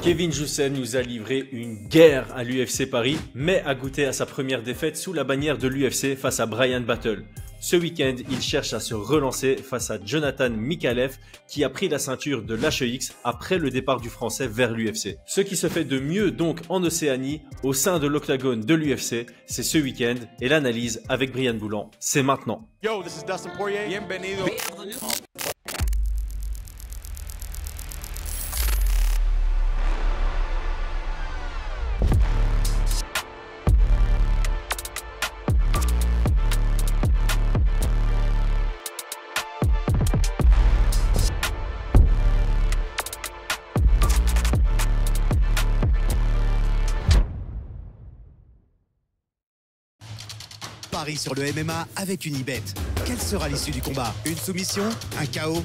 Kevin Joussen nous a livré une guerre à l'UFC Paris, mais a goûté à sa première défaite sous la bannière de l'UFC face à Brian Battle. Ce week-end, il cherche à se relancer face à Jonathan Mikalev qui a pris la ceinture de l'HEX après le départ du Français vers l'UFC. Ce qui se fait de mieux donc en Océanie, au sein de l'octagone de l'UFC, c'est ce week-end et l'analyse avec Brian Boulan, c'est maintenant. Yo, this is Dustin Poirier. Bienvenido. Paris sur le MMA avec Unibet. Quelle sera l'issue du combat? Une soumission? Un KO?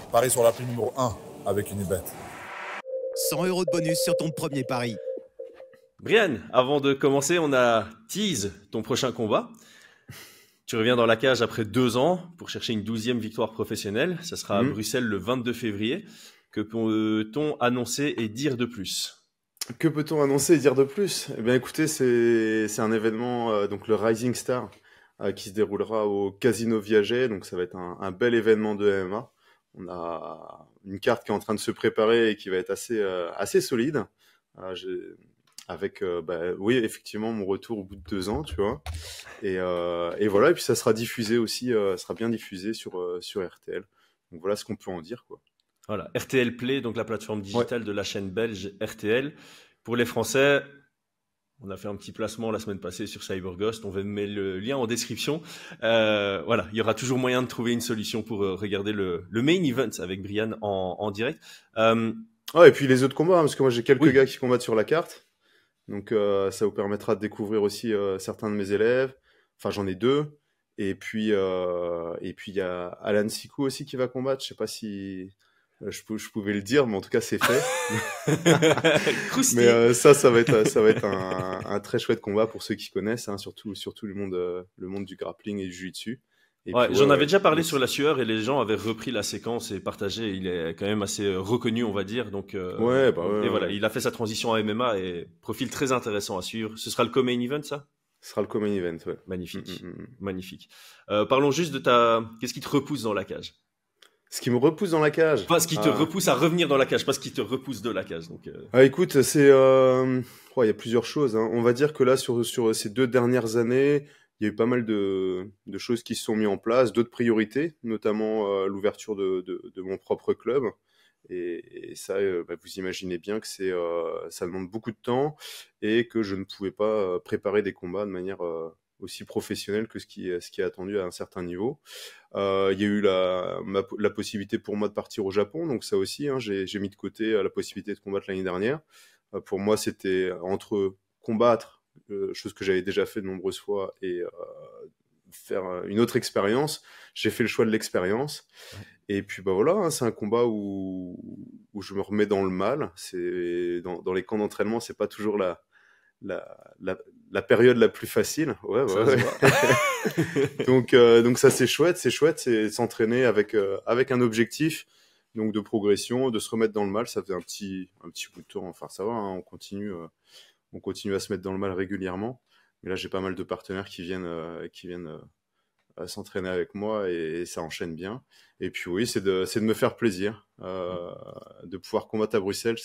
Paris sur l'appli numéro 1 avec Unibet. 100 € de bonus sur ton premier pari. Brian, avant de commencer, on a tease ton prochain combat. Tu reviens dans la cage après 2 ans pour chercher une 12e victoire professionnelle. Ça sera à Bruxelles le 22 février. Que peut-on annoncer et dire de plus? Que peut-on annoncer et dire de plus? Eh bien, écoutez, c'est un événement, donc le Rising Star, qui se déroulera au Casino Viager. Donc, ça va être un bel événement de MMA. On a une carte qui est en train de se préparer et qui va être assez solide. Avec, oui, effectivement, mon retour au bout de 2 ans, tu vois. Et voilà. Et puis, ça sera diffusé aussi, sera bien diffusé sur RTL. Donc, voilà ce qu'on peut en dire, quoi. Voilà, RTL Play, donc la plateforme digitale de la chaîne belge RTL. Pour les Français, on a fait un petit placement la semaine passée sur CyberGhost. On va mettre le lien en description. Voilà, il y aura toujours moyen de trouver une solution pour regarder le main event avec Brian en direct. Et puis les autres combats, hein, parce que moi j'ai quelques gars qui combattent sur la carte. Donc ça vous permettra de découvrir aussi certains de mes élèves. Enfin, j'en ai 2. Et puis il y a Alan Sikou aussi qui va combattre. Je sais pas si je pouvais le dire, mais en tout cas c'est fait. Mais ça va être un très chouette combat pour ceux qui connaissent, hein, surtout le monde du grappling et du jiu-jitsu. J'en avais déjà parlé sur la sueur et les gens avaient repris la séquence et partagé. Il est quand même assez reconnu, on va dire. Donc, voilà, il a fait sa transition à MMA et profil très intéressant à suivre. Ce sera le co-main event, ça? Ce sera le co-main event, ouais. Magnifique, magnifique. Parlons juste de qu'est-ce qui te repousse dans la cage? Ce qui me repousse dans la cage. Pas ce qui te repousse à revenir dans la cage, pas ce qui te repousse de la cage. Donc, écoute, il y a plusieurs choses, hein. On va dire que là, sur ces 2 dernières années, il y a eu pas mal de choses qui se sont mises en place, d'autres priorités, notamment l'ouverture de mon propre club. Et ça, vous imaginez bien que ça demande beaucoup de temps et que je ne pouvais pas préparer des combats de manière aussi professionnelle que ce qui est attendu à un certain niveau. Il y a eu la possibilité pour moi de partir au Japon, donc ça aussi, hein, j'ai mis de côté la possibilité de combattre l'année dernière. Pour moi, c'était entre combattre, chose que j'avais déjà fait de nombreuses fois, et faire une autre expérience. J'ai fait le choix de l'expérience. Et puis voilà, hein, c'est un combat où je me remets dans le mal. C'est dans les camps d'entraînement, c'est pas toujours la période la plus facile. Ouais. donc ça c'est chouette, c'est s'entraîner avec un objectif, donc de progression, de se remettre dans le mal. Ça fait un petit bout de temps. Enfin ça va, hein, on continue à se mettre dans le mal régulièrement. Mais là j'ai pas mal de partenaires qui viennent s'entraîner avec moi et ça enchaîne bien. Et puis oui, c'est de me faire plaisir, de pouvoir combattre à Bruxelles.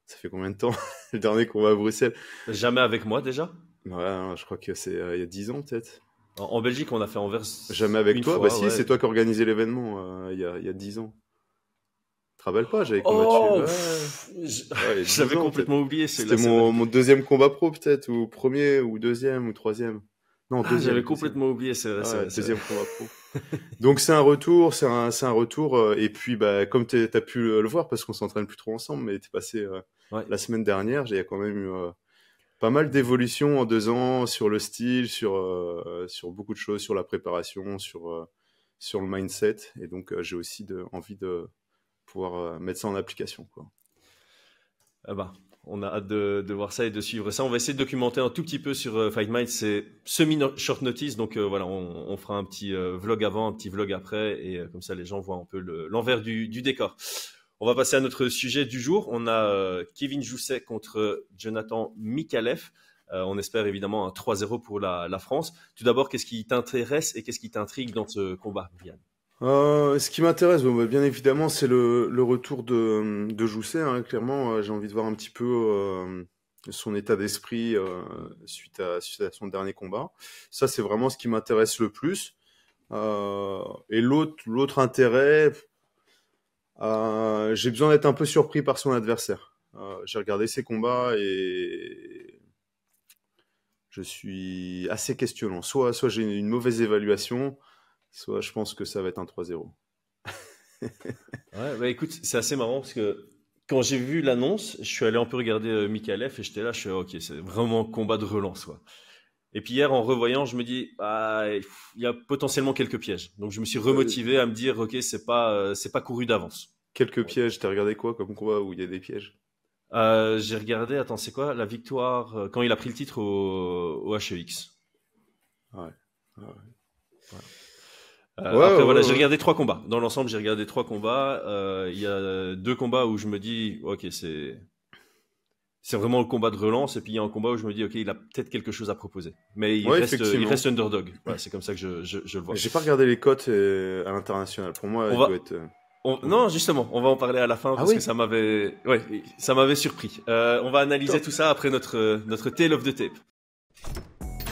Ça fait combien de temps le dernier combat à Bruxelles? Jamais avec moi déjà? Ouais, je crois que c'est il y a 10 ans peut-être. En Belgique, on a fait Anvers. Jamais avec toi? Fois, si, ouais. C'est toi qui as organisé l'événement il y a 10 ans. Tu te rappelles pas? J'avais combattu. J'avais complètement oublié. C'était mon 2e combat pro peut-être, ou premier, ou 2e, ou 3e. Non, j'avais complètement oublié, c'est vrai. 2e combat pro. Donc c'est un retour, et puis comme t'as pu le voir, parce qu'on s'entraîne plus trop ensemble, mais t'es passé la semaine dernière, j'ai quand même eu pas mal d'évolutions en 2 ans sur le style, sur beaucoup de choses, sur la préparation, sur le mindset, et donc j'ai aussi envie de pouvoir mettre ça en application, quoi. On a hâte de voir ça et de suivre ça. On va essayer de documenter un tout petit peu sur Fight Mind. C'est semi-short notice, donc voilà, on fera un petit vlog avant, un petit vlog après, et comme ça les gens voient un peu l'envers du décor. On va passer à notre sujet du jour. On a Kevin Jousset contre Jonathan Mikalev. On espère évidemment un 3-0 pour la France. Tout d'abord, qu'est-ce qui t'intéresse et qu'est-ce qui t'intrigue dans ce combat, Brian? Ce qui m'intéresse, bien évidemment, c'est le retour de Jousset. Hein. Clairement, j'ai envie de voir un petit peu son état d'esprit suite à son dernier combat. Ça, c'est vraiment ce qui m'intéresse le plus. Et l'autre intérêt, j'ai besoin d'être un peu surpris par son adversaire. J'ai regardé ses combats et je suis assez questionnant. Soit j'ai une mauvaise évaluation, soit je pense que ça va être un 3-0. Ouais, écoute, c'est assez marrant parce que quand j'ai vu l'annonce, je suis allé un peu regarder Mikalev et j'étais là, je suis ok, c'est vraiment un combat de relance, quoi. Et puis hier, en revoyant, je me dis, il y a potentiellement quelques pièges. Donc je me suis remotivé à me dire, ok, c'est pas couru d'avance. Quelques pièges, t'as regardé quoi comme combat où il y a des pièges? J'ai regardé, attends, c'est quoi la victoire quand il a pris le titre au HEX. Ouais. Après, voilà, j'ai regardé 3 combats. Dans l'ensemble, j'ai regardé 3 combats. Il y a 2 combats où je me dis, ok, c'est vraiment le combat de relance. Et puis il y a un combat où je me dis, ok, il a peut-être quelque chose à proposer. Mais il reste underdog. Voilà, c'est comme ça que je le vois. J'ai pas regardé les cotes à l'international. Pour moi, il doit être... Non, justement, on va en parler à la fin parce que ça m'avait surpris. On va analyser tout ça après notre Tale of the Tape.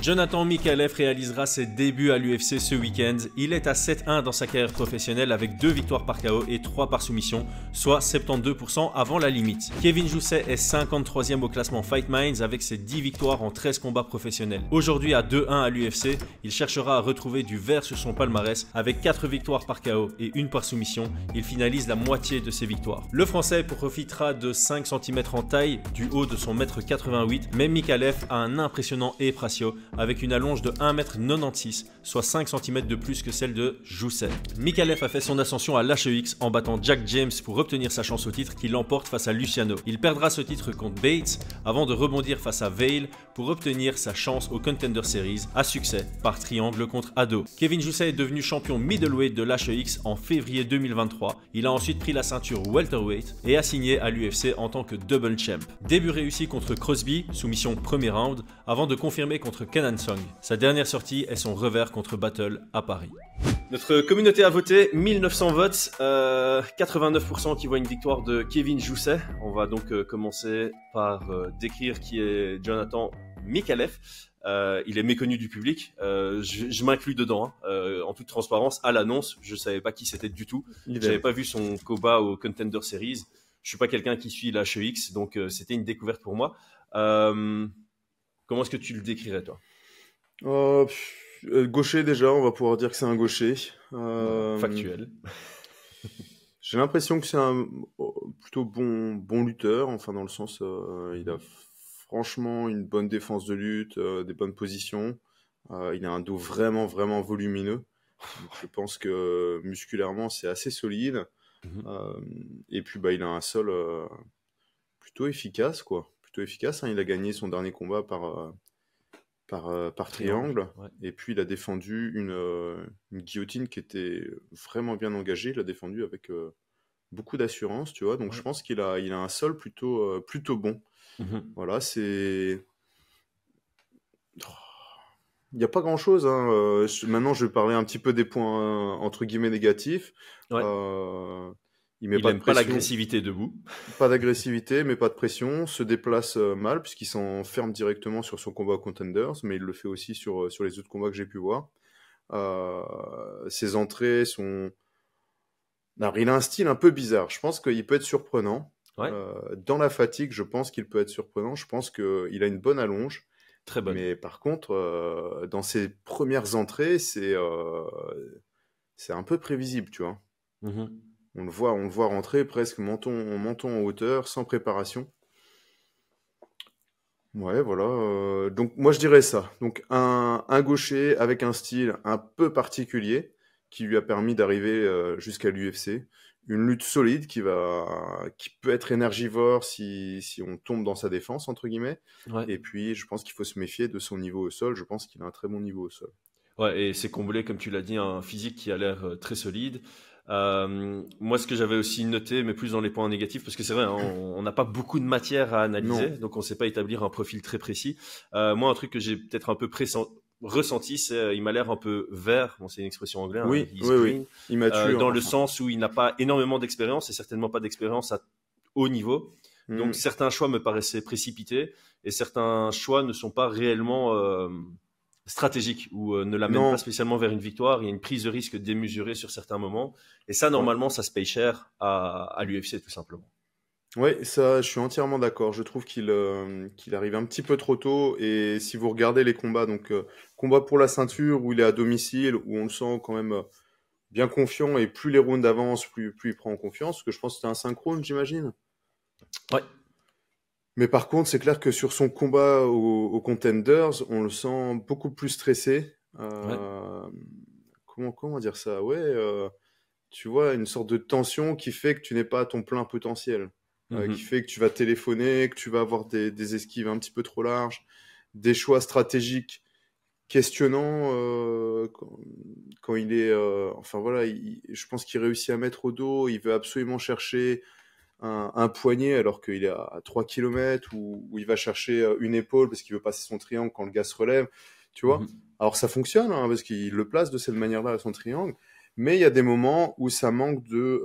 Jonathan Mikalev réalisera ses débuts à l'UFC ce week-end. Il est à 7-1 dans sa carrière professionnelle avec 2 victoires par KO et 3 par soumission, soit 72% avant la limite. Kevin Jousset est 53e au classement Fight Minds avec ses 10 victoires en 13 combats professionnels. Aujourd'hui à 2-1 à l'UFC, il cherchera à retrouver du vert sur son palmarès avec 4 victoires par KO et 1 par soumission. Il finalise la moitié de ses victoires. Le Français profitera de 5 cm en taille du haut de son 1m88, mais Mikalev a un impressionnant ép ratio avec une allonge de 1m96, soit 5 cm de plus que celle de Jousset. Mikalev a fait son ascension à l'HEX en battant Jack James pour obtenir sa chance au titre qu'il emporte face à Luciano. Il perdra ce titre contre Bates avant de rebondir face à Vail pour obtenir sa chance au Contender Series à succès par triangle contre Ado. Kevin Jousset est devenu champion middleweight de l'HEX en février 2023. Il a ensuite pris la ceinture welterweight et a signé à l'UFC en tant que double champ. Début réussi contre Crosby, soumission premier round, avant de confirmer contre Kenan Song. Sa dernière sortie est son revers contre Battle à Paris. Notre communauté a voté 1900 votes, 89% qui voient une victoire de Kevin Jousset. On va donc commencer par décrire qui est Jonathan Mikalev. Il est méconnu du public, je m'inclus dedans, hein. En toute transparence, à l'annonce, je savais pas qui c'était du tout. J'avais pas vu son combat au Contender Series. Je suis pas quelqu'un qui suit la HEX, donc c'était une découverte pour moi. Comment est-ce que tu le décrirais, toi? Gaucher déjà, on va pouvoir dire que c'est un gaucher. Factuel. J'ai l'impression que c'est un plutôt bon lutteur, enfin dans le sens, il a franchement une bonne défense de lutte, des bonnes positions. Il a un dos vraiment volumineux. Donc, je pense que musculairement c'est assez solide. Et puis il a un sol plutôt efficace, quoi. Plutôt efficace, hein. Il a gagné son dernier combat par triangle. Ouais. Et puis il a défendu une guillotine qui était vraiment bien engagée. Il l'a défendu avec beaucoup d'assurance, tu vois. Donc je pense qu'il a un sol plutôt bon. Voilà, c'est... Il n'y a pas grand-chose, hein. Maintenant, je vais parler un petit peu des points entre guillemets négatifs. Ouais. Il n'aime pas l'agressivité debout. Pas d'agressivité, mais pas de pression. Se déplace mal, puisqu'il s'enferme directement sur son combat aux Contenders, mais il le fait aussi sur les autres combats que j'ai pu voir. Ses entrées sont... Alors, il a un style un peu bizarre. Je pense qu'il peut être surprenant. Ouais. Dans la fatigue, je pense qu'il peut être surprenant. Je pense qu'il a une bonne allonge. Très bonne. Mais par contre, dans ses premières entrées, c'est un peu prévisible, tu vois. On le voit rentrer presque menton en hauteur, sans préparation. Ouais, voilà. Donc moi je dirais ça. Donc un gaucher avec un style un peu particulier qui lui a permis d'arriver jusqu'à l'UFC. Une lutte solide qui peut être énergivore si on tombe dans sa défense, entre guillemets. Ouais. Et puis je pense qu'il faut se méfier de son niveau au sol. Je pense qu'il a un très bon niveau au sol. Ouais, et c'est comblé, comme tu l'as dit, un physique qui a l'air très solide. Moi, ce que j'avais aussi noté, mais plus dans les points négatifs, parce que c'est vrai, hein, on n'a pas beaucoup de matière à analyser, Non. donc on ne sait pas établir un profil très précis. Moi, un truc que j'ai peut-être un peu ressenti, c'est il m'a l'air un peu vert, bon, c'est une expression anglaise, hein, Oui, he's oui, green, oui. Immature. dans le Enfin. sens où il n'a pas énormément d'expérience et certainement pas d'expérience à haut niveau. Donc Mm. certains choix me paraissaient précipités et certains choix ne sont pas réellement stratégiques ou ne l'amènent pas Non. spécialement vers une victoire. Il y a une prise de risque démesurée sur certains moments et ça, Ouais. normalement, ça se paye cher à l'UFC tout simplement. Ouais, ça, je suis entièrement d'accord. Je trouve qu'il arrive un petit peu trop tôt. Et si vous regardez les combats, donc combat pour la ceinture où il est à domicile, où on le sent quand même bien confiant, et plus les rounds avancent, plus il prend en confiance. Parce que je pense que c'était un synchrone, j'imagine. Ouais. Mais par contre, c'est clair que sur son combat aux Contenders, on le sent beaucoup plus stressé. Ouais. Comment dire ça? Ouais, tu vois, une sorte de tension qui fait que tu n'es pas à ton plein potentiel. Qui Mhm. fait que tu vas téléphoner, que tu vas avoir des esquives un petit peu trop larges, des choix stratégiques questionnants quand il est... enfin voilà, je pense qu'il réussit à mettre au dos, il veut absolument chercher un poignet alors qu'il est à 3 km ou il va chercher une épaule parce qu'il veut passer son triangle quand le gars se relève, tu vois. Mhm. Alors ça fonctionne hein, parce qu'il le place de cette manière-là à son triangle, mais il y a des moments où ça manque de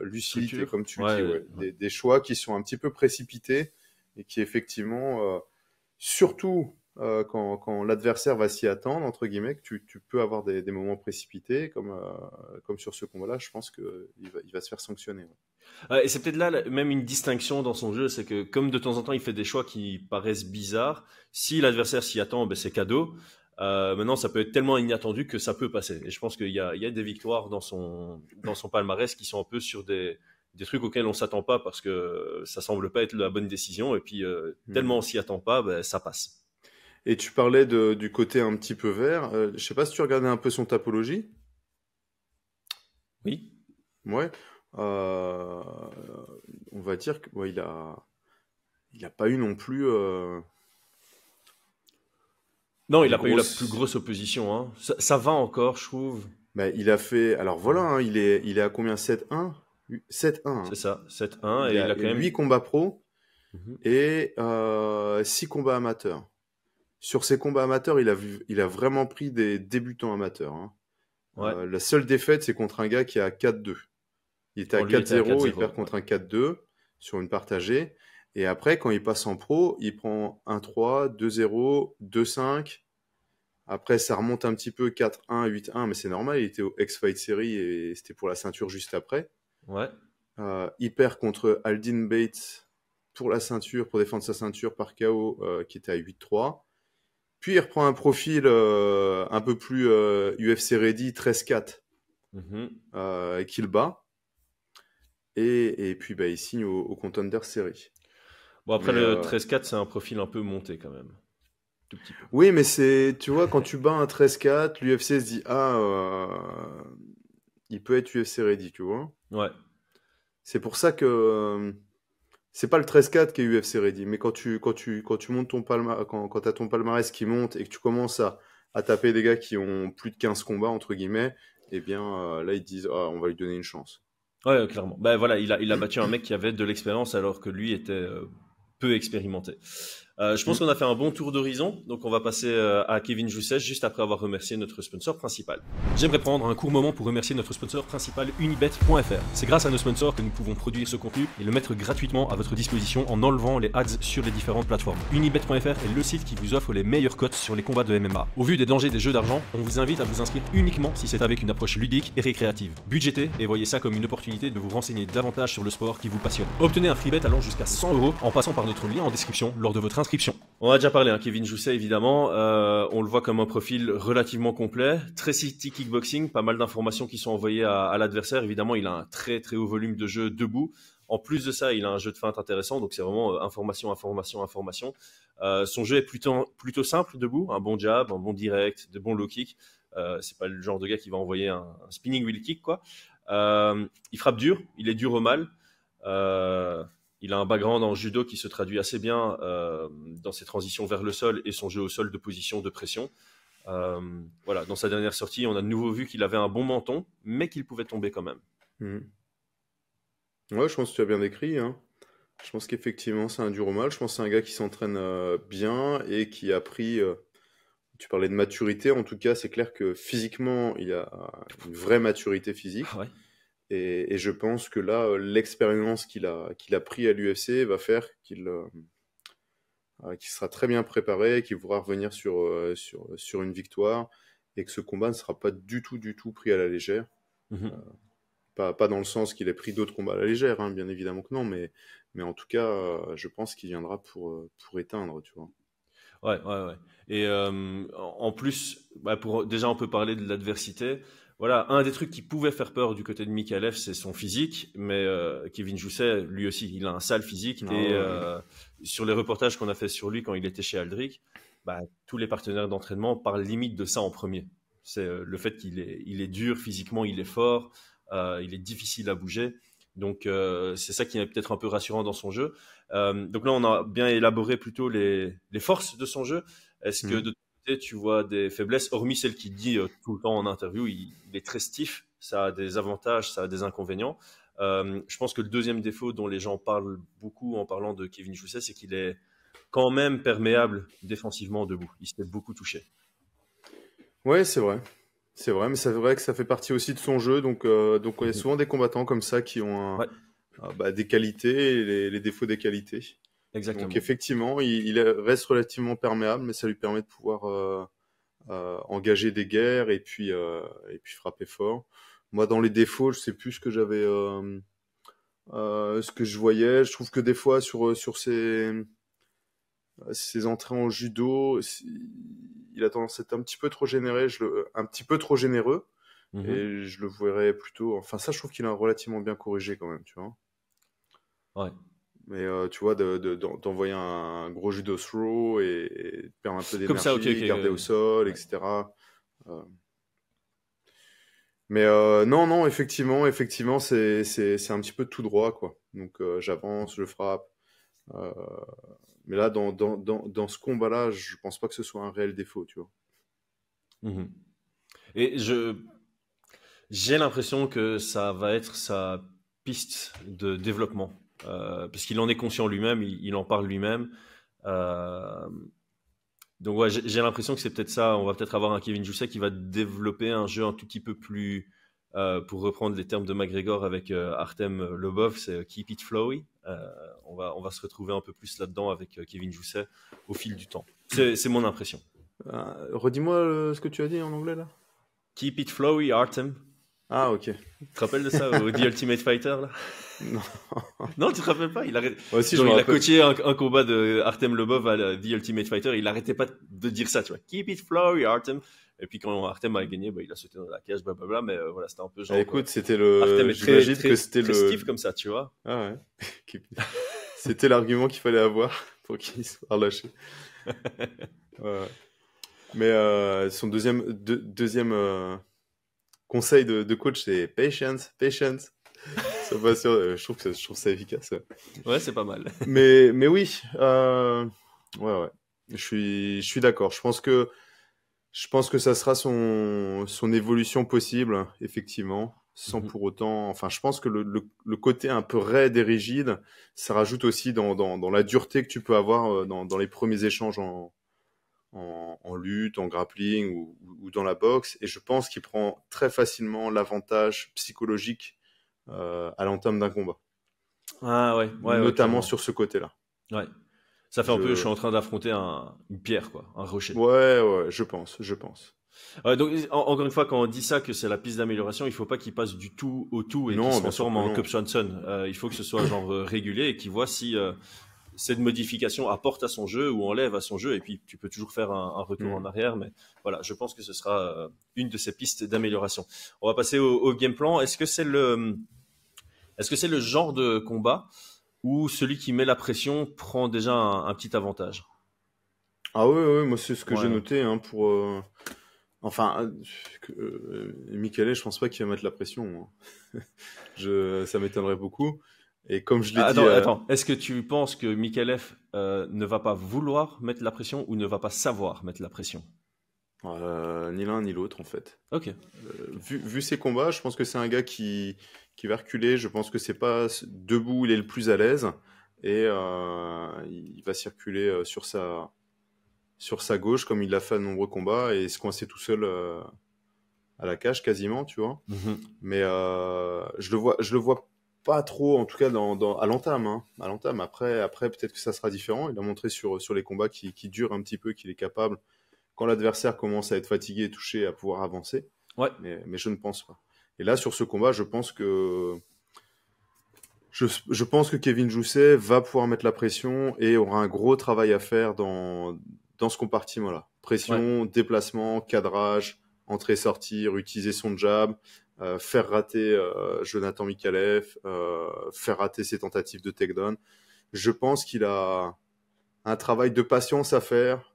lucidité, Structure. comme tu le dis, Ouais. ouais. Des choix qui sont un petit peu précipités et qui effectivement, surtout quand l'adversaire va s'y attendre, entre guillemets, que tu peux avoir des moments précipités, comme sur ce combat-là, je pense qu'il va se faire sanctionner. Ouais. Et c'est peut-être là même une distinction dans son jeu, c'est que comme de temps en temps il fait des choix qui paraissent bizarres, si l'adversaire s'y attend, ben c'est cadeau. Maintenant, ça peut être tellement inattendu que ça peut passer. Et je pense qu'il y a des victoires dans son palmarès qui sont un peu sur des trucs auxquels on s'attend pas parce que ça semble pas être la bonne décision. Et puis tellement on s'y attend pas, ben, ça passe. Et tu parlais du côté un petit peu vert. Je sais pas si tu regardais un peu son tapologie. Oui. Ouais. Euh, on va dire que ouais, il a pas eu non plus Non, il des a pas eu la plus grosses. grosse opposition. Hein. Ça va encore, je trouve. Bah, il a fait. Alors voilà, hein, il est à combien? 7-1? 7-1. C'est Hein. ça, 7-1. Il Et a il a quand 8 même. combats pro Mhm. et 6 combats amateurs. Sur ces combats amateurs, il a vraiment pris des débutants amateurs. Hein. Ouais. La seule défaite, c'est contre un gars qui est à 4-2. Il était à Quand lui était à 4-0, il 4-0. perd Ouais. contre un 4-2 sur une partagée. Et après, quand il passe en pro, il prend 1-3, 2-0, 2-5. Après, ça remonte un petit peu 4-1, 8-1, mais c'est normal. Il était au X-Fight Series et c'était pour la ceinture juste après. Ouais. Il perd contre Aldin Bates pour la ceinture, pour défendre sa ceinture par KO, qui était à 8-3. Puis il reprend un profil un peu plus UFC Ready, 13-4, Mhm. qu'il bat. Et puis bah, il signe au Contender Series. Bon, après, Mais le 13-4, c'est un profil un peu monté quand même. Tout petit peu. oui, mais c'est, tu vois, quand tu bats un 13-4, l'UFC se dit, ah, il peut être UFC ready, tu vois. Ouais. C'est pour ça que c'est pas le 13-4 qui est UFC ready, mais quand tu montes ton palmarès, quand t'as ton palmarès qui monte et que tu commences à taper des gars qui ont plus de 15 combats, entre guillemets, eh bien, là, ils te disent, ah, on va lui donner une chance. Ouais, clairement. Ben voilà, il a battu un mec qui avait de l'expérience alors que lui était peu expérimenté. Je pense Mm. qu'on a fait un bon tour d'horizon, donc on va passer à Kevin Jousset juste après avoir remercié notre sponsor principal. J'aimerais prendre un court moment pour remercier notre sponsor principal Unibet.fr. C'est grâce à nos sponsors que nous pouvons produire ce contenu et le mettre gratuitement à votre disposition en enlevant les ads sur les différentes plateformes. Unibet.fr est le site qui vous offre les meilleures cotes sur les combats de MMA. Au vu des dangers des jeux d'argent, on vous invite à vous inscrire uniquement si c'est avec une approche ludique et récréative. Budgétez et voyez ça comme une opportunité de vous renseigner davantage sur le sport qui vous passionne. Obtenez un freebet allant jusqu'à 100 € en passant par notre lien en description lors de votre inscription. On a déjà parlé, hein, Kevin Jousset évidemment, on le voit comme un profil relativement complet, très city kickboxing, pas mal d'informations qui sont envoyées à l'adversaire, évidemment il a un très très haut volume de jeu debout, en plus de ça il a un jeu de feinte intéressant, donc c'est vraiment information. Son jeu est plutôt simple debout, un bon jab, un bon direct, de bons low kicks, c'est pas le genre de gars qui va envoyer un spinning wheel kick quoi. Il frappe dur, il est dur au mal, il a un background en judo qui se traduit assez bien dans ses transitions vers le sol et son jeu au sol de position de pression. Voilà, dans sa dernière sortie, on a de nouveau vu qu'il avait un bon menton, mais qu'il pouvait tomber quand même. Ouais, je pense que tu as bien décrit, hein. Je pense qu'effectivement, c'est un dur au mal. Je pense que c'est un gars qui s'entraîne bien et qui a pris. Tu parlais de maturité, en tout cas, c'est clair que physiquement, il a une vraie maturité physique. Ouais. Et je pense que là, l'expérience qu'il a pris à l'UFC va faire qu'il sera très bien préparé, qu'il pourra revenir sur une victoire et que ce combat ne sera pas du tout pris à la légère. Pas dans le sens qu'il ait pris d'autres combats à la légère, hein, bien évidemment que non, mais en tout cas, je pense qu'il viendra pour éteindre, tu vois. Ouais. Et en plus, déjà, on peut parler de l'adversité. Voilà, un des trucs qui pouvait faire peur du côté de Mikhaïlev, c'est son physique, mais Kevin Jousset, lui aussi, il a un sale physique. Sur les reportages qu'on a fait sur lui quand il était chez Aldric, tous les partenaires d'entraînement parlent limite de ça en premier. C'est le fait qu'il est dur physiquement, il est fort, il est difficile à bouger. Donc c'est ça qui est peut-être un peu rassurant dans son jeu. Donc là, on a bien élaboré plutôt les forces de son jeu. Est-ce que de ton côté, tu vois des faiblesses, hormis celle qui dit tout le temps en interview, il est très stiff, ça a des avantages, ça a des inconvénients. Je pense que le deuxième défaut dont les gens parlent beaucoup en parlant de Kevin Jousset, c'est qu'il est quand même perméable défensivement debout. Il se fait beaucoup toucher. Ouais, c'est vrai. C'est vrai, mais c'est vrai que ça fait partie aussi de son jeu. Donc il y a souvent des combattants comme ça qui ont des qualités et les défauts des qualités. Exactement. Donc effectivement, il reste relativement perméable, mais ça lui permet de pouvoir engager des guerres et puis frapper fort. Moi, dans les défauts, je sais plus ce que j'avais, ce que je voyais. Je trouve que des fois sur ses entrées en judo, il a tendance à être un petit peu trop généreux, et je le verrais plutôt. Enfin, ça, je trouve qu'il a relativement bien corrigé quand même, tu vois. Ouais. Mais tu vois, d'envoyer un gros judo throw et de perdre un peu d'énergie, ça, garder au sol, etc. Mais non, effectivement, c'est un petit peu tout droit, quoi. Donc j'avance, je frappe. Mais là, dans ce combat-là, je pense pas que ce soit un réel défaut, tu vois. Et j'ai l'impression que ça va être sa piste de développement, parce qu'il en est conscient lui-même, il en parle lui-même. Donc ouais, j'ai l'impression que c'est peut-être ça. On va peut-être avoir un Kevin Jousset qui va développer un jeu un tout petit peu plus, pour reprendre les termes de McGregor avec Artem Lobov, c'est keep it flowy. On va se retrouver un peu plus là-dedans avec Kevin Jousset au fil du temps. C'est mon impression. Redis-moi ce que tu as dit en anglais là. Keep it flowy, Artem. Ah, ok. Tu te rappelles de ça au The Ultimate Fighter là? Non. Non, tu te rappelles pas? Il a coaché un combat de Artem Lobov à The Ultimate Fighter. Il arrêtait pas de dire ça, tu vois. Keep it flowy, Artem. Et puis quand Artem a gagné, il a sauté dans la cage, blablabla. Mais voilà, c'était un peu genre. Écoute, c'était le. Artem est J'imagine très, que c'était très le. stiff comme ça, tu vois. Ah ouais. C'était l'argument qu'il fallait avoir pour qu'il soit relâché. Ouais. Mais son deuxième conseil de coach, c'est patience. Ça va sur, je trouve ça efficace. Ouais, c'est pas mal. Mais oui, ouais. Je suis d'accord. Je pense que ça sera son évolution possible, effectivement, sans pour autant. Enfin, je pense que le côté un peu raide et rigide, ça rajoute aussi dans la dureté que tu peux avoir dans les premiers échanges en lutte, en grappling ou dans la boxe. Et je pense qu'il prend très facilement l'avantage psychologique à l'entame d'un combat. Ah ouais. Notamment sur ce côté-là. Ouais. Ça fait un peu, je suis en train d'affronter une pierre, quoi, un rocher. Ouais, je pense. Donc, encore une fois, quand on dit ça, que c'est la piste d'amélioration, il faut pas qu'il passe du tout au tout et qu'il se transforme en Cub Swanson. Il faut que ce soit genre régulier et qu'il voit si cette modification apporte à son jeu ou enlève à son jeu. Et puis, tu peux toujours faire un retour en arrière. Mais voilà, je pense que ce sera une de ces pistes d'amélioration. On va passer au game plan. Est-ce que c'est le genre de combat où celui qui met la pression prend déjà un petit avantage? Ah oui, moi c'est ce que j'ai noté pour. Enfin, Mikhaïlev, je pense pas qu'il va mettre la pression. Ça m'étonnerait beaucoup. Et comme je l'ai dit. Attends. Est-ce que tu penses que Mikhaïlev ne va pas vouloir mettre la pression ou ne va pas savoir mettre la pression? Ni l'un ni l'autre, en fait. Ok. Vu ses combats, je pense que c'est un gars qui va reculer. Je pense que c'est pas debout, il est le plus à l'aise. Et il va circuler sur sa gauche, comme il l'a fait à de nombreux combats, et se coincer tout seul à la cage, quasiment, tu vois. Mhm. Mais je le vois pas trop, en tout cas à l'entame. Hein. À l'entame. Après, peut-être que ça sera différent. Il a montré sur les combats qui durent un petit peu, qu'il est capable, quand l'adversaire commence à être fatigué et touché, à pouvoir avancer. Ouais. Mais je ne pense pas. Et là, sur ce combat, je pense que Kevin Jousset va pouvoir mettre la pression et aura un gros travail à faire dans ce compartiment-là. Pression, déplacement, cadrage, entrée-sortie, utiliser son jab, faire rater Jonathan Mikalev, faire rater ses tentatives de takedown. Je pense qu'il a un travail de patience à faire,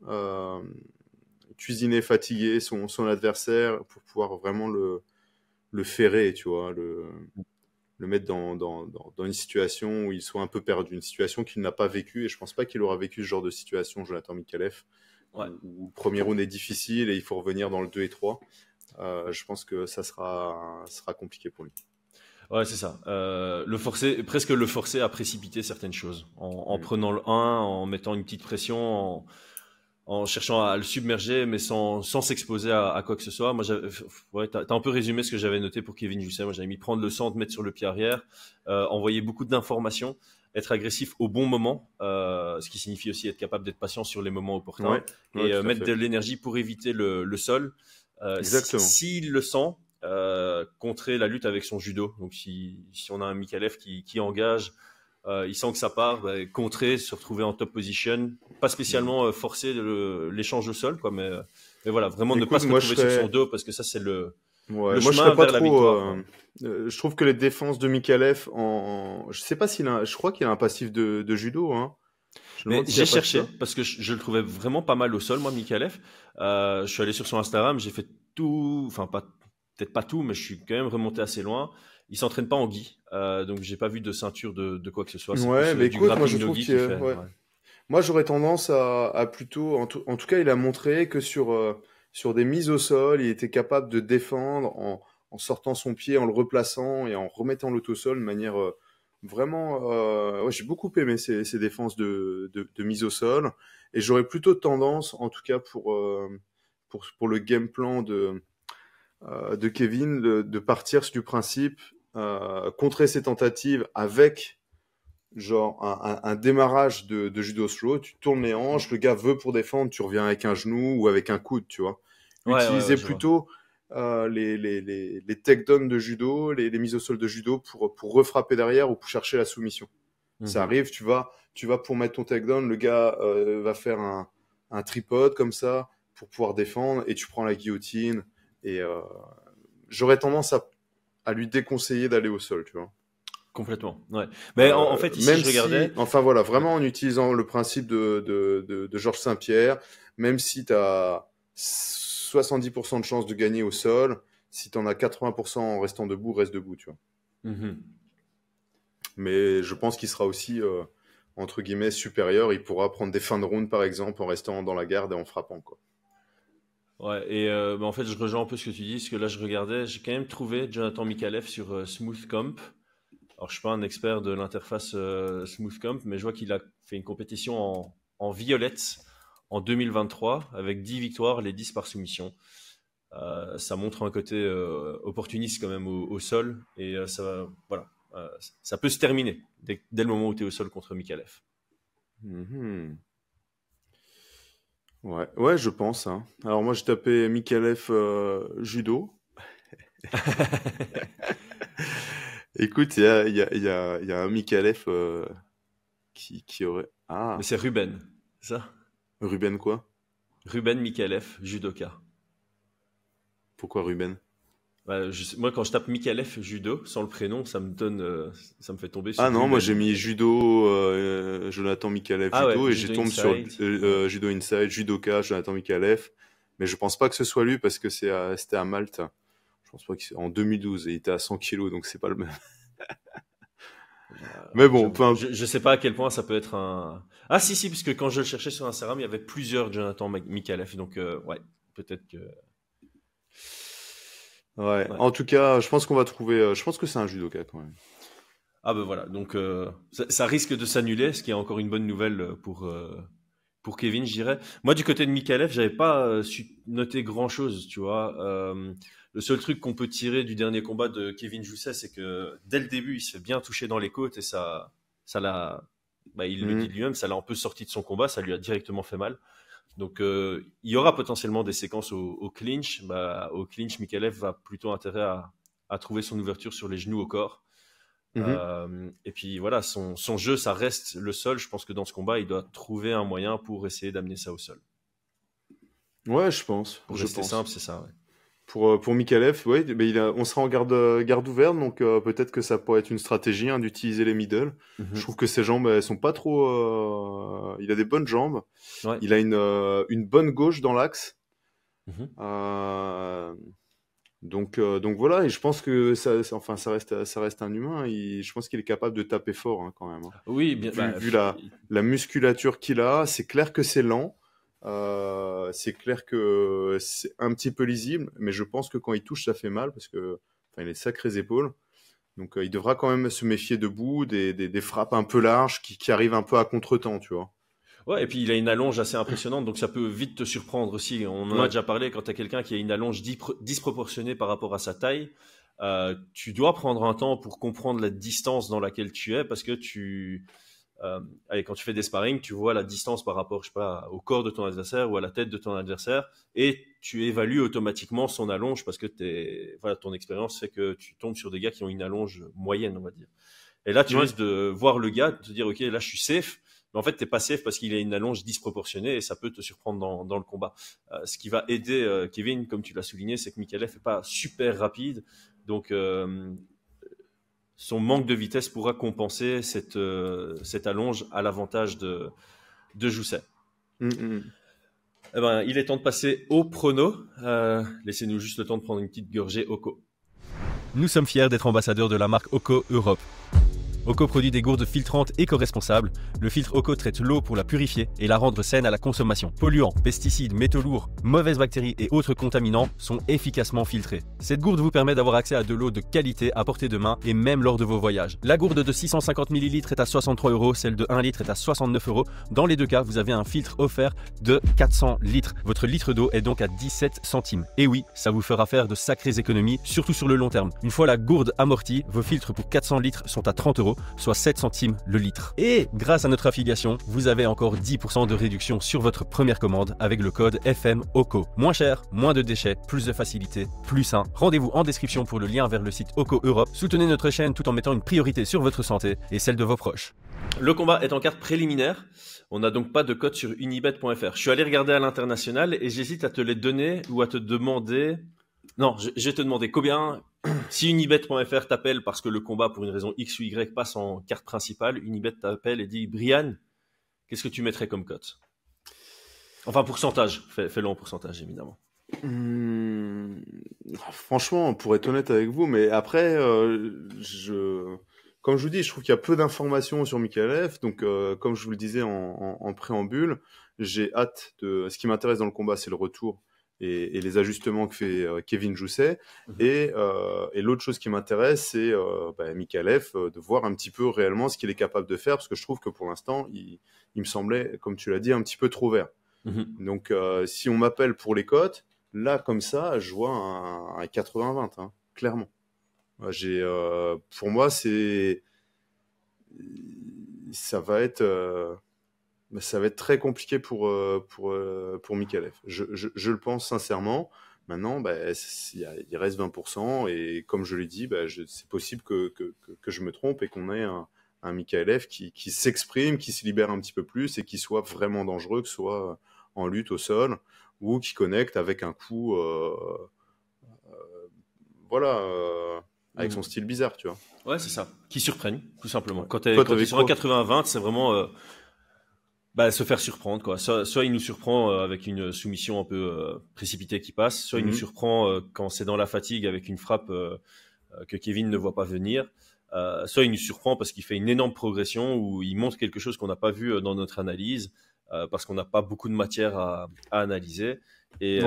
cuisiner, fatiguer son adversaire pour pouvoir vraiment le ferrer, tu vois, le mettre dans une situation où il soit un peu perdu, une situation qu'il n'a pas vécue, et je pense pas qu'il aura vécu ce genre de situation, Jonathan Mikalev, Ouais. où le premier round est difficile et il faut revenir dans le 2 et 3. Je pense que ça sera compliqué pour lui. Ouais, c'est ça. Presque le forcer à précipiter certaines choses. En prenant le 1, en mettant une petite pression, en cherchant à le submerger, mais sans s'exposer à quoi que ce soit. Moi, t'as un peu résumé ce que j'avais noté pour Kevin Jousset. Moi, j'avais mis prendre le centre, mettre sur le pied arrière, envoyer beaucoup d'informations, être agressif au bon moment, ce qui signifie aussi être capable d'être patient sur les moments opportuns, et mettre de l'énergie pour éviter le sol. Exactement. S'il le sent, contrer la lutte avec son judo. Donc, si on a un Mikalev qui engage, il sent que ça part, contrer, se retrouver en top position, pas spécialement forcer l'échange au sol, quoi, mais voilà, vraiment ne pas se retrouver sur son dos, parce que ça, c'est le moi, chemin je serais pas vers la trop. victoire. Je trouve que les défenses de Mikalev, je sais pas je crois qu'il a un passif de judo, hein. Mais j'ai cherché parce que je le trouvais vraiment pas mal au sol, moi, Mikalev. Je suis allé sur son Instagram, j'ai fait tout, enfin peut-être pas tout, mais je suis quand même remonté assez loin. Il s'entraîne pas en gi, donc j'ai pas vu de ceinture de quoi que ce soit. Ouais, mais écoute, moi je trouve qu'il fait. Ouais. Moi j'aurais tendance à plutôt, en tout cas, il a montré que sur des mises au sol, il était capable de défendre en sortant son pied, en le replaçant et en remettant l'autre au sol de manière vraiment. Ouais, j'ai beaucoup aimé ces défenses de mise au sol, et j'aurais plutôt tendance, en tout cas pour le game plan de Kevin, de partir du principe contrer ses tentatives avec genre un démarrage de judo slow. Tu tournes les hanches, le gars veut pour défendre, tu reviens avec un genou ou avec un coude, tu vois. Utiliser plutôt les takedowns de judo, les mises au sol de judo pour refrapper derrière ou pour chercher la soumission. Ça arrive, tu vas pour mettre ton takedown, le gars va faire un tripod comme ça pour pouvoir défendre, et tu prends la guillotine, et j'aurais tendance à lui déconseiller d'aller au sol, tu vois. Complètement, ouais. Mais en fait, ici, je regardais... Enfin voilà, vraiment en utilisant le principe de Georges Saint-Pierre, même si tu as 70% de chances de gagner au sol, si tu en as 80% en restant debout, reste debout, tu vois. Mais je pense qu'il sera aussi, entre guillemets, supérieur. Il pourra prendre des fins de round, par exemple, en restant dans la garde et en frappant, quoi. Ouais, et en fait, je rejoins un peu ce que tu dis, parce que là, je regardais, j'ai quand même trouvé Jonathan Mikalev sur Smooth Comp. Alors, je suis pas un expert de l'interface Smooth Comp, mais je vois qu'il a fait une compétition en violette en 2023, avec 10 victoires, les 10 par soumission. Ça montre un côté opportuniste quand même au sol, et voilà, ça peut se terminer dès le moment où tu es au sol contre Mikalev. Ouais, je pense. Hein. Alors moi, j'ai tapé Mikalev judo. Écoute, il y a un Mikalev qui aurait... Ah. Mais c'est Ruben, c'est ça? Ruben quoi? Ruben Mikalev, judoka. Pourquoi Ruben? Moi, quand je tape Mikalev judo, sans le prénom, ça me fait tomber sur Ah non, Ruben. moi j'ai mis judo, Jonathan Mikalev judo, et j'ai tombé sur Judo Inside, judoka, Jonathan Mikalev. Mais je pense pas que ce soit lui, parce que c'était à Malte. Je pense pas en 2012, et il était à 100 kilos, donc c'est pas le même. Mais bon, je sais pas à quel point ça peut être un... Ah si, puisque quand je le cherchais sur Instagram, il y avait plusieurs Jonathan Mikalev, donc ouais. peut-être que... Ouais. En tout cas, je pense qu'on va trouver. Je pense que c'est un judoka quand même. Ah ben voilà, donc ça risque de s'annuler, ce qui est encore une bonne nouvelle pour Kevin, je dirais. Moi, du côté de Mikhaïlev, j'avais pas su noter grand-chose, tu vois. Le seul truc qu'on peut tirer du dernier combat de Kevin Jousset, c'est que dès le début, il se fait bien toucher dans les côtes et ça l'a, il le dit lui-même, ça l'a un peu sorti de son combat, ça lui a directement fait mal. Donc, il y aura potentiellement des séquences au clinch. Au clinch, Mikhaïlev va plutôt intérêt à trouver son ouverture sur les genoux au corps. Et puis voilà, son jeu, ça reste le sol. Je pense que dans ce combat, il doit trouver un moyen pour essayer d'amener ça au sol. Ouais, je pense. Pour rester simple, c'est ça. Ouais. Pour Mikhaïlev, ouais, on sera en garde ouverte, donc peut-être que ça pourrait être une stratégie d'utiliser les middle. Je trouve que ses jambes, elles sont pas trop. Il a des bonnes jambes. Ouais. Il a une bonne gauche dans l'axe. Donc voilà, et je pense que ça reste un humain. Je pense qu'il est capable de taper fort quand même. Oui, bien. Vu la musculature qu'il a, c'est clair que c'est lent. C'est clair que c'est un petit peu lisible, mais je pense que quand il touche, ça fait mal parce que il a de sacrées épaules. Donc il devra quand même se méfier debout des frappes un peu larges qui arrivent un peu à contre-temps, tu vois. Ouais, et puis il a une allonge assez impressionnante, donc ça peut vite te surprendre aussi. On en a déjà parlé, quand tu as quelqu'un qui a une allonge disproportionnée par rapport à sa taille, tu dois prendre un temps pour comprendre la distance dans laquelle tu es, parce que quand tu fais des sparring, tu vois la distance par rapport, je sais pas, au corps de ton adversaire ou à la tête de ton adversaire, et tu évalues automatiquement son allonge parce que ton expérience fait que tu tombes sur des gars qui ont une allonge moyenne, on va dire. Et là, tu risques de voir le gars, de te dire, ok, là, je suis safe. Mais en fait, t'es pas safe parce qu'il a une allonge disproportionnée et ça peut te surprendre dans le combat. Ce qui va aider Kevin, comme tu l'as souligné, c'est que Mikhaïlev est pas super rapide. Donc, son manque de vitesse pourra compenser cette allonge à l'avantage de Jousset. Eh ben, il est temps de passer au prono. Laissez-nous juste le temps de prendre une petite gorgée Oko. Nous sommes fiers d'être ambassadeurs de la marque Oko Europe. Oko produit des gourdes filtrantes éco-responsables. Le filtre Oko traite l'eau pour la purifier et la rendre saine à la consommation. Polluants, pesticides, métaux lourds, mauvaises bactéries et autres contaminants sont efficacement filtrés. Cette gourde vous permet d'avoir accès à de l'eau de qualité à portée de main et même lors de vos voyages. La gourde de 650 ml est à 63 €, celle de 1 litre est à 69 €. Dans les deux cas, vous avez un filtre offert de 400 litres. Votre litre d'eau est donc à 17 centimes. Et oui, ça vous fera faire de sacrées économies, surtout sur le long terme. Une fois la gourde amortie, vos filtres pour 400 litres sont à 30 €. Soit 7 centimes le litre. Et grâce à notre affiliation, vous avez encore 10% de réduction sur votre première commande avec le code FMOCO. Moins cher, moins de déchets, plus de facilité, plus sain. Rendez-vous en description pour le lien vers le site Oko Europe. Soutenez notre chaîne tout en mettant une priorité sur votre santé et celle de vos proches. Le combat est en carte préliminaire. On n'a donc pas de code sur unibet.fr. Je suis allé regarder à l'international et j'hésite à te les donner ou à te demander... Non, je vais te demander combien... Si unibet.fr t'appelle parce que le combat, pour une raison X ou Y, passe en carte principale, Unibet t'appelle et dit « Brian, qu'est-ce que tu mettrais comme cote ?» Enfin, pourcentage. Fais-le en pourcentage, évidemment. Franchement, pour être honnête avec vous, mais après, comme je vous dis, je trouve qu'il y a peu d'informations sur Mikhaïlev. Donc, comme je vous le disais en préambule, j'ai hâte de... Ce qui m'intéresse dans le combat, c'est le retour et les ajustements que fait Kevin Jousset. Et l'autre chose qui m'intéresse, c'est Mikhaïlev, de voir un petit peu réellement ce qu'il est capable de faire, parce que je trouve que pour l'instant, il me semblait, comme tu l'as dit, un petit peu trop vert. Donc, si on m'appelle pour les cotes, là, comme ça, je vois un 80-20, clairement. Pour moi, ça va être très compliqué pour Mikhaïlev. Je le pense sincèrement. Maintenant, il reste 20%, et comme je l'ai dit, c'est possible que je me trompe et qu'on ait un Mikhaïlev qui s'exprime, qui se libère un petit peu plus et qui soit vraiment dangereux, que ce soit en lutte au sol ou qui connecte avec un coup, avec son style bizarre, tu vois. Ouais, c'est ça. Qui surprennent, tout simplement. Quand tu es sur un 80-20, c'est vraiment se faire surprendre, quoi. Soit il nous surprend avec une soumission un peu précipitée qui passe, soit il nous surprend quand c'est dans la fatigue avec une frappe que Kevin ne voit pas venir, soit il nous surprend parce qu'il fait une énorme progression ou il montre quelque chose qu'on n'a pas vu dans notre analyse. parce qu'on n'a pas beaucoup de matière à analyser. Et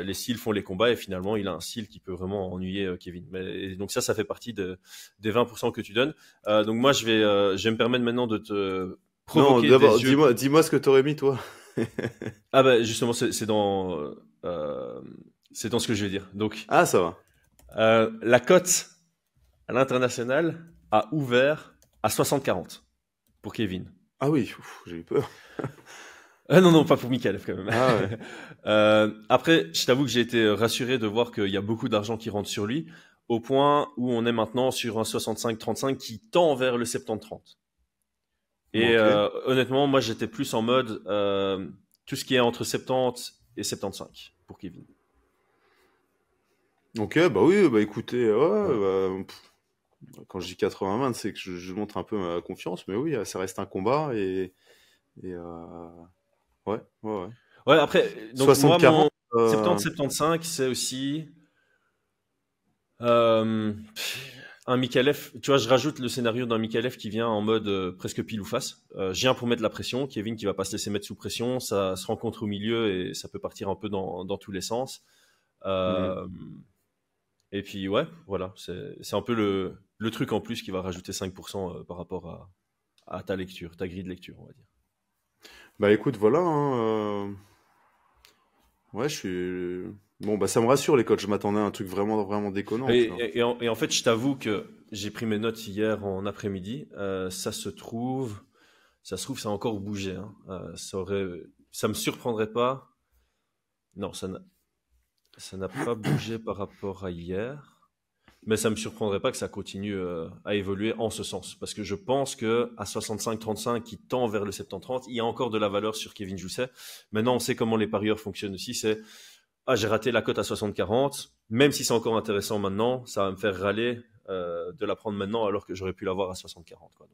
les styles font les combats, et finalement, il a un style qui peut vraiment ennuyer Kevin. Et donc ça fait partie des 20% que tu donnes. Donc moi, je vais me permettre maintenant de te provoquer Non, d'abord, des yeux. dis-moi ce que t'aurais mis, toi. Ah bah justement, c'est dans ce que je vais dire. Donc Ah, ça va. la cote à l'international a ouvert à 60-40 pour Kevin. Ah oui, j'ai eu peur. Non, pas pour Mikhail quand même. Ah ouais. Après, je t'avoue que j'ai été rassuré de voir qu'il y a beaucoup d'argent qui rentre sur lui, au point où on est maintenant sur un 65-35 qui tend vers le 70-30. Et honnêtement, moi j'étais plus en mode tout ce qui est entre 70 et 75 pour Kevin. Ok, bah oui, bah écoutez, Ouais. quand je dis 80-20, c'est que je montre un peu ma confiance, mais oui, ça reste un combat et ouais. Ouais, après, donc moi, 60-40, mon 70-75, c'est aussi un Mikalev. Tu vois, je rajoute le scénario d'un Mikalev qui vient en mode presque pile ou face. Je viens pour mettre la pression. Kevin qui va pas se laisser mettre sous pression. Ça se rencontre au milieu et ça peut partir un peu dans tous les sens. Et puis, ouais, voilà. C'est un peu le truc en plus qui va rajouter 5% par rapport à ta lecture, ta grille de lecture, on va dire. Bah écoute, voilà, hein, ouais, je suis... Bon, bah ça me rassure les coachs, je m'attendais à un truc vraiment, vraiment déconnant, tu vois. Et en fait, je t'avoue que j'ai pris mes notes hier en après-midi. Ça se trouve, ça a encore bougé. Hein. Ça me surprendrait pas. Non, ça n'a pas bougé par rapport à hier. Mais ça me surprendrait pas que ça continue à évoluer en ce sens. Parce que je pense que à 65-35 qui tend vers le 70-30, il y a encore de la valeur sur Kevin Jousset. Maintenant, on sait comment les parieurs fonctionnent aussi. C'est j'ai raté la cote à 60-40. Même si c'est encore intéressant maintenant, ça va me faire râler de la prendre maintenant alors que j'aurais pu l'avoir à 60-40. Quoi.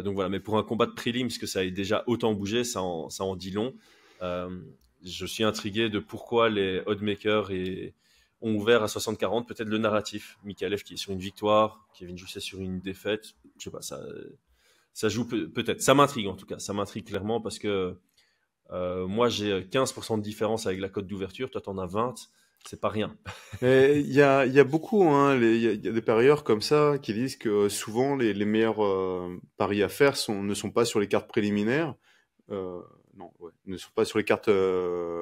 Donc voilà. Mais pour un combat de prélims, parce que ça ait déjà autant bougé, ça en dit long. Je suis intrigué de pourquoi les oddmakers ont ouvert à 60-40. Peut-être le narratif. Mikalev qui est sur une victoire, Kevin Jousset sur une défaite. Je sais pas, ça joue peut-être. Ça m'intrigue en tout cas. Ça m'intrigue clairement parce que moi, j'ai 15% de différence avec la cote d'ouverture. Toi, t'en as 20. C'est pas rien. Il y a beaucoup, hein, il y a des parieurs comme ça qui disent que souvent les meilleurs paris à faire ne sont pas sur les cartes préliminaires. Ne sont pas sur les cartes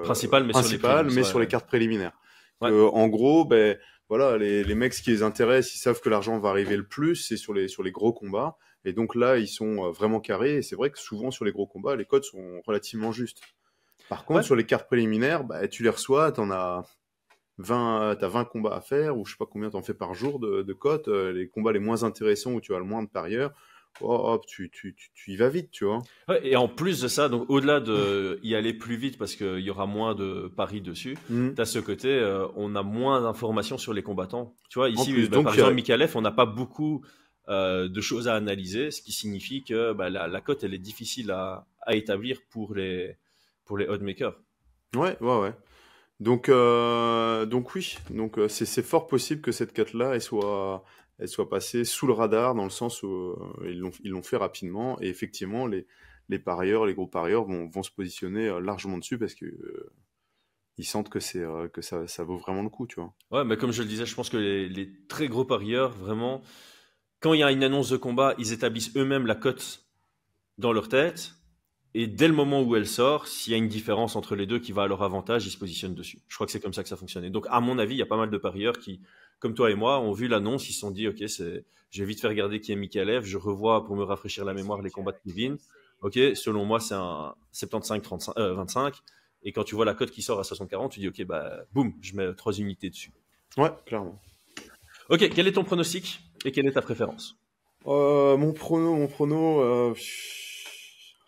Principales, mais sur les prélims, sur les cartes préliminaires. Ouais. En gros, ben voilà, les mecs, ce qui les intéresse, ils savent que l'argent va arriver le plus, c'est sur les gros combats. Et donc là, ils sont vraiment carrés. Et c'est vrai que souvent, sur les gros combats, les cotes sont relativement justes. Par contre, sur les cartes préliminaires, bah, tu les reçois, t'as 20 combats à faire, ou je sais pas combien t'en fais par jour de cotes. Les combats les moins intéressants où tu as le moins de parieurs, hop, tu y vas vite, tu vois. Ouais, et en plus de ça, donc au-delà de y aller plus vite parce qu'il y aura moins de paris dessus, t'as ce côté, on a moins d'informations sur les combattants. Tu vois, ici, par exemple, Mikalev, on n'a pas beaucoup de choses à analyser, ce qui signifie que la cote, elle est difficile à établir pour les oddmakers. Ouais. Donc oui, c'est fort possible que cette cote-là, elle soit passée sous le radar dans le sens où ils l'ont fait rapidement et effectivement les parieurs, les gros parieurs vont se positionner largement dessus parce que ils sentent que ça vaut vraiment le coup, tu vois. Ouais, mais comme je le disais, je pense que les très gros parieurs, vraiment, quand il y a une annonce de combat, ils établissent eux-mêmes la cote dans leur tête. Et dès le moment où elle sort, s'il y a une différence entre les deux qui va à leur avantage, ils se positionnent dessus. Je crois que c'est comme ça que ça fonctionne. Et donc, à mon avis, il y a pas mal de parieurs qui, comme toi et moi, ont vu l'annonce, ils se sont dit, ok, je vais vite faire regarder qui est Mikalev, je revois pour me rafraîchir la mémoire les combats de Kevin. Ok, selon moi, c'est un 75-25. Et quand tu vois la cote qui sort à 60-40, tu dis, ok, boum, je mets 3 unités dessus. Ouais, clairement. Ok, quel est ton pronostic et quelle est ta préférence? Mon prono.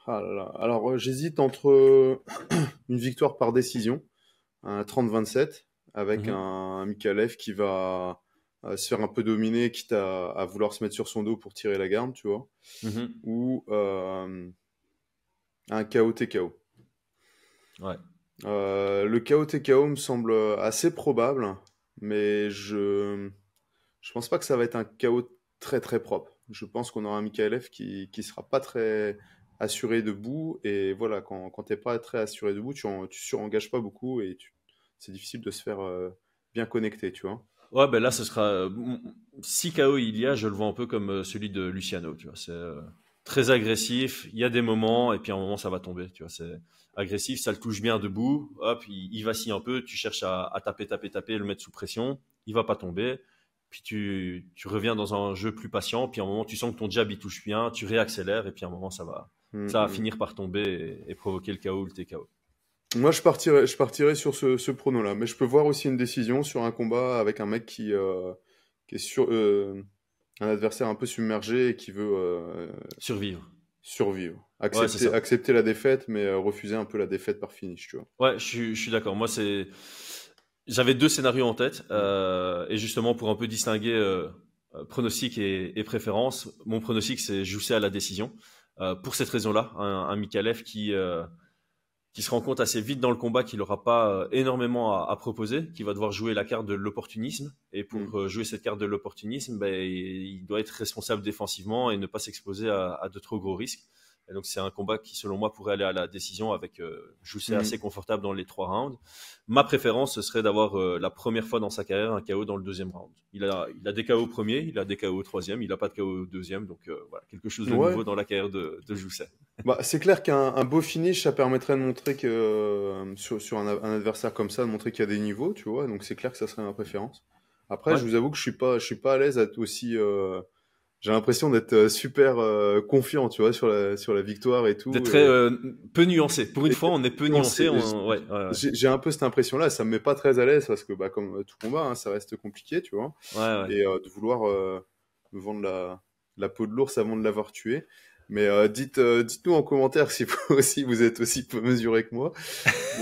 Ah là là. Alors, j'hésite entre une victoire par décision, un 30-27, avec un Mikalev qui va se faire un peu dominer, quitte à vouloir se mettre sur son dos pour tirer la garde, tu vois, ou un KO TKO. Ouais. Le KO TKO me semble assez probable, mais je pense pas que ça va être un KO très très propre. Je pense qu'on aura un Mikalev qui sera pas très assuré debout. Et voilà, quand t'es pas très assuré debout, tu surengages pas beaucoup et c'est difficile de se faire bien connecter, tu vois. Ouais, ben là, ce sera. Si KO il y a, je le vois un peu comme celui de Luciano, tu vois. C'est très agressif, il y a des moments, et puis à un moment, ça va tomber, tu vois. C'est agressif, ça le touche bien debout, hop, il vacille un peu, tu cherches à taper, le mettre sous pression, il va pas tomber. Puis tu reviens dans un jeu plus patient, puis à un moment, tu sens que ton jab, il touche bien, tu réaccélères, et puis à un moment, ça va finir par tomber et provoquer le KO ou le TKO. Moi, je partirais sur ce prono-là, mais je peux voir aussi une décision sur un combat avec un mec qui est sur un adversaire un peu submergé et qui veut Survivre. survivre, Ouais, c'est ça. accepter la défaite, mais refuser un peu la défaite par finish, tu vois. Ouais, je suis d'accord. Moi, j'avais deux scénarios en tête, et justement pour un peu distinguer pronostic et préférence, mon pronostic c'est Jousset à la décision. Pour cette raison-là, un Mikalev qui se rend compte assez vite dans le combat qu'il n'aura pas énormément à proposer, qu'il va devoir jouer la carte de l'opportunisme. Et pour jouer cette carte de l'opportunisme, ben, il doit être responsable défensivement et ne pas s'exposer à de trop gros risques. Et donc c'est un combat qui, selon moi, pourrait aller à la décision avec Jousset assez confortable dans les 3 rounds. Ma préférence, ce serait d'avoir la première fois dans sa carrière un KO dans le 2e round. Il a des KO au premier, il a des KO au 3e, il n'a pas de KO au 2e. Donc voilà, quelque chose de nouveau dans la carrière de Jousset. Bah, c'est clair qu'un beau finish, ça permettrait de montrer que sur un adversaire comme ça, de montrer qu'il y a des niveaux, tu vois. Donc c'est clair que ça serait ma préférence. Après, Ouais. je vous avoue que je suis pas à l'aise à être aussi. J'ai l'impression d'être super confiant, tu vois, sur la victoire et tout. D'être très peu nuancé. Pour une fois, on est peu nuancé. Ouais. J'ai un peu cette impression-là. Ça me met pas très à l'aise parce que, bah, comme tout combat, hein, ça reste compliqué, tu vois. Ouais. Et de vouloir me vendre la peau de l'ours avant de l'avoir tué. Mais dites-nous en commentaire si vous aussi vous êtes aussi peu mesuré que moi.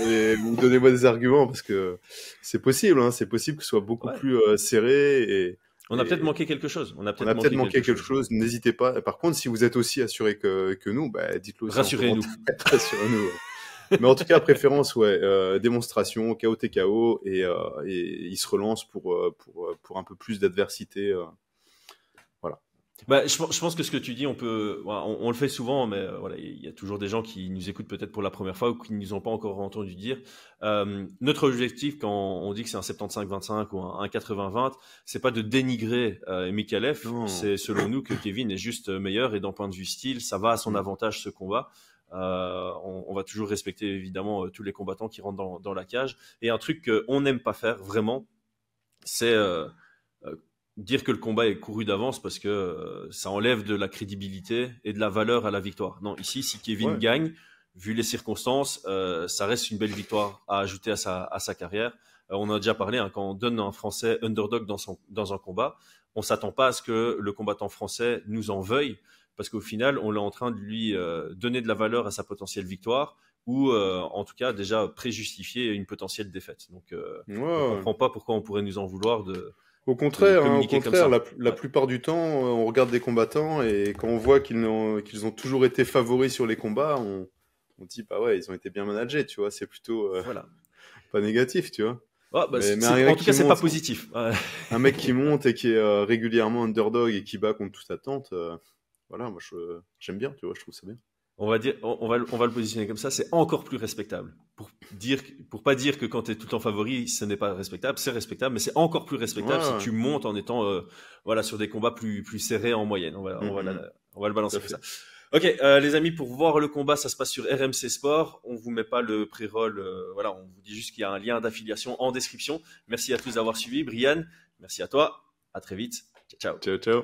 Et vous donnez-moi des arguments parce que c'est possible, hein, c'est possible que ce soit beaucoup plus serré. On a peut-être manqué quelque chose. On a peut-être manqué quelque chose. N'hésitez pas. Par contre, si vous êtes aussi assuré que nous, bah, dites-le aussi. Rassurez-nous. Rassurez-nous. Mais en tout cas, préférence, démonstration, KO TKO, et il se relance pour un peu plus d'adversité. Voilà. Bah, je pense que ce que tu dis, on le fait souvent, mais voilà, il y a toujours des gens qui nous écoutent peut-être pour la première fois ou qui ne nous ont pas encore entendu dire. Notre objectif, quand on dit que c'est un 75-25 ou un 80-20, c'est pas de dénigrer Mikalev. C'est selon nous que Kevin est juste meilleur et d'un point de vue style, ça va à son avantage ce combat. On va toujours respecter évidemment tous les combattants qui rentrent dans la cage. Et un truc qu'on n'aime pas faire vraiment, c'est dire que le combat est couru d'avance parce que ça enlève de la crédibilité et de la valeur à la victoire. Non, ici, si Kevin gagne, vu les circonstances, ça reste une belle victoire à ajouter à sa carrière. On en a déjà parlé, hein, quand on donne un Français underdog dans un combat, on s'attend pas à ce que le combattant français nous en veuille, parce qu'au final, on est en train de lui donner de la valeur à sa potentielle victoire, ou en tout cas déjà préjustifier une potentielle défaite. Donc, on ne comprend pas pourquoi on pourrait nous en vouloir Au contraire, la plupart du temps, on regarde des combattants et quand on voit qu'ils ont toujours été favoris sur les combats, on dit bah ouais, ils ont été bien managés, tu vois. C'est plutôt pas négatif, tu vois. Ah, bah, en tout cas, c'est pas positif. Un mec qui monte et qui est régulièrement underdog et qui bat contre toute attente, voilà, moi j'aime bien, tu vois, je trouve ça bien. On va le positionner comme ça, c'est encore plus respectable. Pour pas dire que quand tu es tout le temps favori, ce n'est pas respectable, c'est respectable, mais c'est encore plus respectable si tu montes en étant sur des combats plus serrés en moyenne. On va le balancer comme ça. Ok, les amis, pour voir le combat, ça se passe sur RMC Sport. On vous met pas le pré-roll, on vous dit juste qu'il y a un lien d'affiliation en description. Merci à tous d'avoir suivi. Brian, merci à toi. À très vite. Ciao. Ciao.